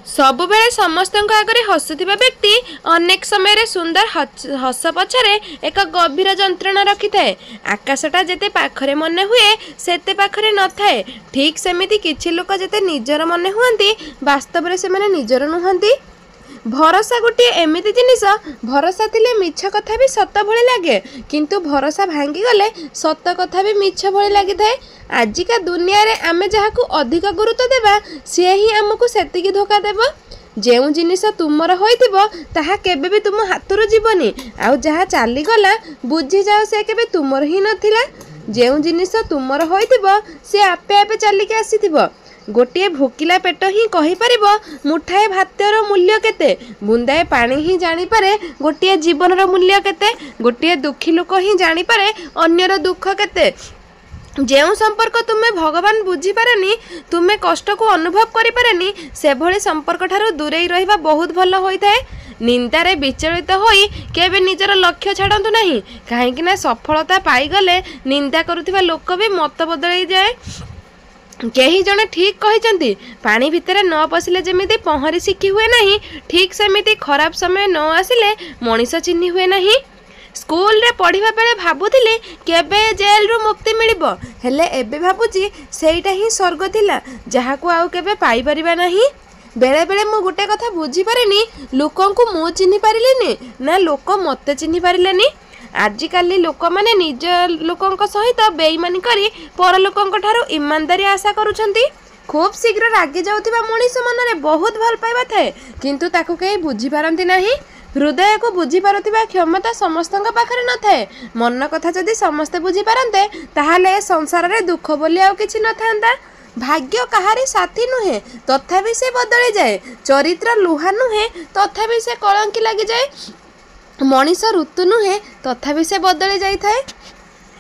सबुबेले समस्त आगे हसुवा व्यक्ति अनेक समय सुंदर हस पछरे एक गभीर जंत्रणा रखि थाए। आकाशटा जेते पाखरे मने हुए सेते पाखरे न थाए। ठीक सेमिति किछि लोक जेते निजर मने हुअंती वास्तव रे से माने निजर नुहंती। भरोसा गोटे एमिति जिनिस, भरोसा थिले मिछ कथा भी सत भली लागे, किंतु भरोसा भांगी गले सत कथा भी मिछ भली लागि थाए। आजिका दुनिया रे आमे जहाकू अधिक गुरुत्व देबा से ही आमको सेतिकी धोखा देबो। जेउ जिनिस तुमर होइतिबो ताहा केबे भी तुम हातरू जीवनी, आउ जहा चाली गला बुझी जाओ से केबे तुमर ही नथिला। जेउ जिनिस तुमर होइतिबो से आपे आपे चाली के आसीतिबो। गोटे भोकिला पेट ही कहि परिबो मुठाए भातर मूल्य केते, बुंदाए पानी ही जानी पारे गोटे जीवनर मूल्य केते। गोटे दुखी लोक ही जानी पारे अन्यर दुख केते। जेउ संपर्क तुम्हें भगवान बुझी पारेनी, तुम्हें कष्ट को अनुभव करि पारेनी, से भली संपर्क ठारू दूरेई रहिबा बहुत भल होइथाए। निंदारे विचलित होई केबे निजर लक्ष्य छाड़ंतु नहीं, काहेकि ना सफलता पाई गले निंदा करुथिबा लोक भी मत बदलाई जाए। केही जने ठीक कहिचंती, पानी भितरे न पसिले जेमिति पहरी शिखी हुए नहीं, ठीक सेमिति खराब समय न आसिले मनीष चिन्ही हुए नहीं। स्कूल रे पढ़िबा बेले भाबुथिले केबे जेल रु मुक्ति मिलिबो, हेले एबे भाबुची सेईटा ही स्वर्ग थिला जहाकू आउ केबे पाई परिबा नहीं। बेले बेले मु गुटे कथा बुझी पारेनी, लोकंकु मु चिन्ही पारिलेनी ना लोक मते चिन्ही पारिलेनी। आजिकाली लोक माने निज लोकंक सहित बेईमानी करी पर लोकंक ठारू ईमानदारी आशा करूछंती। खूब शीघ्र रागी जाउथिबा मनीष मनरे बहुत भल पाइबा थाए, किंतु ताकू केही बुझी पारंती नाही। हृदय को बुझी पारुथिबा क्षमता समस्तंक पाखरे न थाए। मन कथा जदि समस्ते बुझी पारंते ताहाले संसार रे दुख बोली आउ किछि न थांदा। भाग्य कहारी साथी नुहे तथापि से बदली जाए, चरित्र लुहा नुहे तथापि से कलंकी लगी जाए, मनीष ऋतु नुहे तथापि से बदली जाई थाए।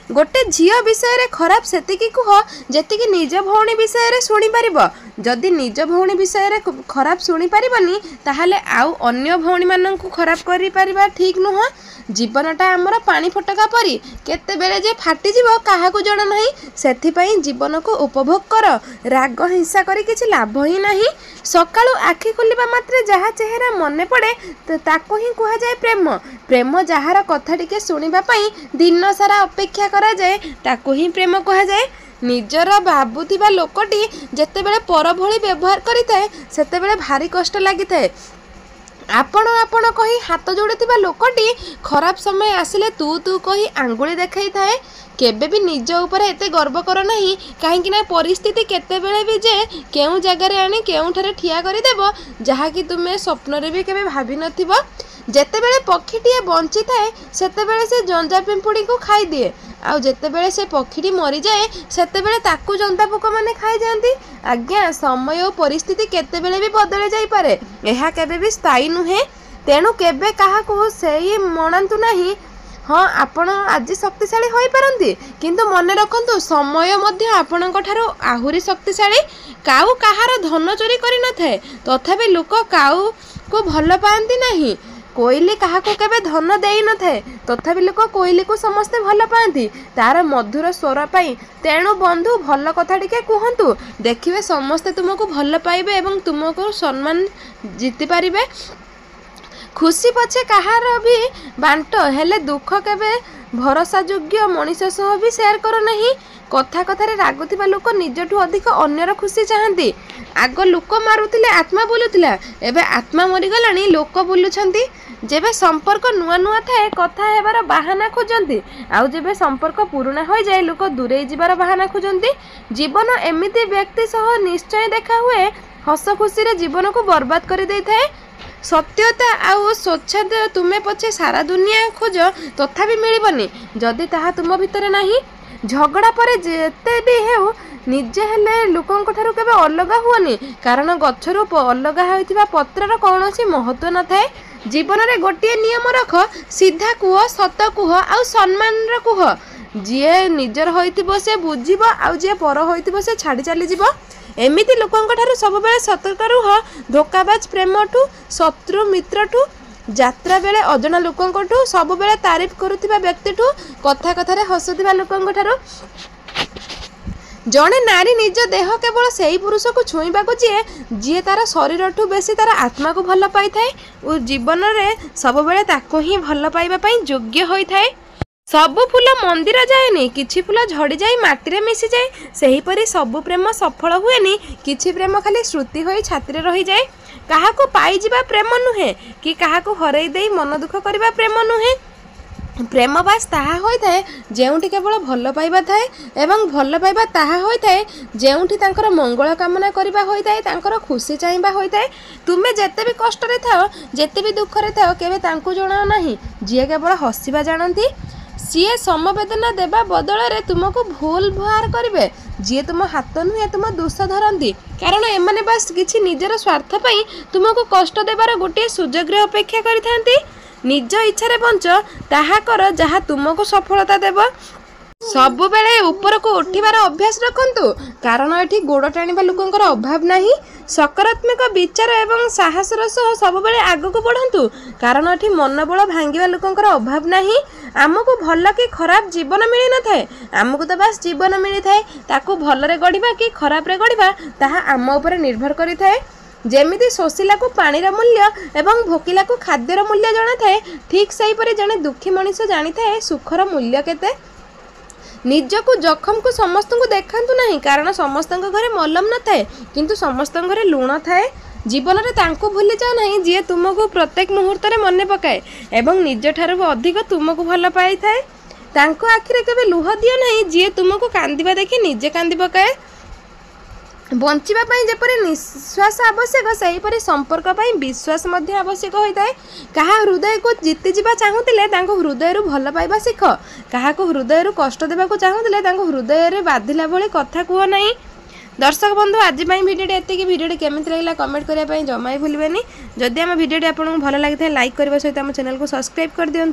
गोटे झियो विषय रे खराब सेतिकी कुह जेतिकी निज भौणी विषय रे सुनी पारिबो। जदि निज भौणी विषय रे खराब सुनी पारिबनी ताहाले आउ अन्य भौणी माननकु खराब करि पारिबा ठीक नुह। जीवनटा आमर पानी फटका परी, केते बेले जे फाटी जीवो काहाकू जणा नाही। सेथि पई जीवन को उपभोग कर, राग हिंसा करी किछि लाभ ही नाही। सकाळू आखि खुलिबा मात्रे जहा चेहरा मने पड़े ताको ही कुहा जाय प्रेम। प्रेम जहार कथा टिके सुनिबा पई दिन सारा अपेक्षा करा जाए ताको ही प्रेम कहा जाए। निजर भाबुथिबा लोकटी जेतेबेले पर भली व्यवहार करिथाए सेतेबेले भारी कष्ट लागिथाए। आपण आपण कही हाथ जोड़ुथिबा लोकटी खराब समय आसिले तू तू कही आंगुली देखाई थाए। केबे भी निज ऊपर एते गर्व कर नहीं, काहेकि ना परिस्थिति केतेबेले भी जे केउ जगार आनी केउठारे ठिया करि देबो जहा कि तुमे स्वप्न रे भी केबे भाबी नथिबो। जेतेबेले पक्षीटीए बंची थाए सेतेबेले से जंजा पिंपुड़ी को खाई दिए, आउ जेतेबेले से पक्षीटी मरी जाए सेतेबेले ताकू जंता पोक माने खाई जांती। आज्ञा समय और परिस्थिति केतेबेले भी बदली जाई पारे, एहा केबे भी स्थायी नुहे। तेणु केबे काहाकू सेई मनांतु नाही। हाँ, आपण आज शक्तिशाली होई पारंती, किंतु मने रखंतु समय मध्य आपणक ठारू आहुरी शक्तिशाली। काऊ काहार धन चोरी करि न थाए, तथापि लोक काऊ को भल पाआंती नाही। कोइली काहाकू केबे धन देई न थाए, तथापि लोक कोइली को समस्ते भल पाआंती तार मधुर स्वर पाई। तेणु बंधु भल कथा टिके कुहंतु, देखिबे समस्ते तुमको भल पाइबे एवं तुमको सम्मान जीति पारिबे। खुशी पछे कहार भी बांट, हेले दुख केबे भरोसा योग्य मनीष सह भी शेयर कर नहीं। कथा कथारे रागुथिबा लोक निजठू अधिक अन्यर खुशी चाहती। आग लोक मारुथिले आत्मा बुलुथिला, एबे आत्मा मरिगलानी लोक बुलुछंती। जेबे संपर्क नुआ नुआ थाए कथा हेबार बाहाना खोजंती, आउ जेबे संपर्क पुराना हो जाए लोक दूरे जीवार बाहाना खोजंती। जीवन एमिति व्यक्ति सह निश्चय देखा हुए हस खुशी रे जीवन को बर्बाद कर दे थाए। सत्यता आउ स्वच्छता तुमे पछे सारा दुनिया खोज तथापि मिलबनी जदि ताहा तुम भितर नाही। झगड़ा पर जेते भी हेउ निजे हेले लोकंक ठारू केबे अलगा हुअनी, कारण गछरु अलगा होइथिबा पत्रर कौनसी महत्व न थाए। जीवन रे गोटिए नियम रख, सीधा कुह, सत कुह, आउ सम्मान र कुह। जिए निजर होइथिबो से बुझिबो, आउ जे पर होइथिबो से छाड़ी चली जिवो। एमिति लोकंक ठारू सब बेले सतर्क रुह। धोकाबाज प्रेमठू, शत्रु मित्रठू, यात्रा बेले अजना लोकंकठू, सब बेले तारीफ करुथिबा व्यक्तिठू, कथा कथारे हसुथिबा लोकंक ठारू जड़े नारी निज देह केवल से ही पुरुष को छुईवा जीए जी तार शरीर ठू बेसी तार आत्मा को भल पाई थाए और जीवन में सब बेले ताको ही भल पाइबा योग्य होता है। सबु फूल मंदिर जाएनी, किछि फूल झड़ी जाए माटी में मिसी जाए, सेहीपरि सबु प्रेम सफल हुएनी, किछि प्रेम खाली श्रुति होई छाती रही जाए। काहाको पाइजिबा प्रेम नुहे कि काहाको हरई देई मन दुख करबा प्रेम नुहे। प्रेम बास ताहा होइथाए जेउठी केवल भल पाइबा थाए एवं भल पाइबा ताहा होइथाए जेउठी तांकर मंगल कामना करिबा होइथाए, तांकर खुशी चाहिबा होइथाए। तुमे जेते भी कष्ट रे थाओ, जेते भी दुख रे थाओ, केबे तांको जणाओ नाही जिए केवल हसिबा जानती। सीए समवेदना देवा बदल रे तुमको भूल भार करेंगे जी तुम हाथ नुहे तुम दोष धरती, कारण एमाने बास किछि निजर स्वार्थ पई तुमको कष्ट देवार गोटे सुजोग अपेक्षा करिथांती। निज इच्छा बंच ताहा कर जहा तुमको सफलता देव। सबु बेले ऊपर को उठिबार अभ्यास रखंतु, कारण एठी गोड़ टाणिबा लोकंकर अभाव नाही। सकारात्मक विचार एवं साहसर सह सब बेले आगको बढ़ंतु, कारण एठी मनोबल भांगिबा लोकंकर अभाव नाही। आमको भल कि खराब जीवन मिली न थाए, आमको तो बास जीवन मिली थाए, ताकू भलरे गढ़िबा कि खराब रे गढ़िबा ताहा आम ऊपर निर्भर करि थाए। जेमिति शोषिला को पानीर मूल्य एवं भोकिला को खाद्यर मूल्य जଣା थाए, ठीक सेहीपरि जणे दुखी मनीष जानी थाए सुखर मूल्य केते। निजको जखम को समस्त को देखंतु नहीं, कारण समस्त घरे मलम न थाए किंतु समस्त घरे लुण थाए। जीवन में तांको भूली जाओ नहीं जी तुमको प्रत्येक मुहूर्त में मन पकाए एवं निज ठारू अधिक तुमको भल पाई थाए। तांको आखिरे केबे लुह दियो नहीं जी तुमको कांदिबा देखि निजे कांदी पकाए। बंचिबा पई जेपरि निश्वास आवश्यक सेहीपरि संपर्क पई विश्वास मध्य आवश्यक होता है। कहा हृदय को जीति जीवा चाहूतिले तांको हृदय रु भल पाइबा शिख, कहा को हृदय रु कष्ट देबा को चाहूतिले तांको हृदय रे बाधिला भली कथा कुह नहीं। दर्शक बंधु आज भिडियो एतिकी, भिडियो केमिति लागला कमेंट करिया पई जमा ही भूलिबेनी। जदि हम भिडियो आपको भल लगी लाइक करबा सहित हम चैनल को सब्सक्राइब कर दियंतु।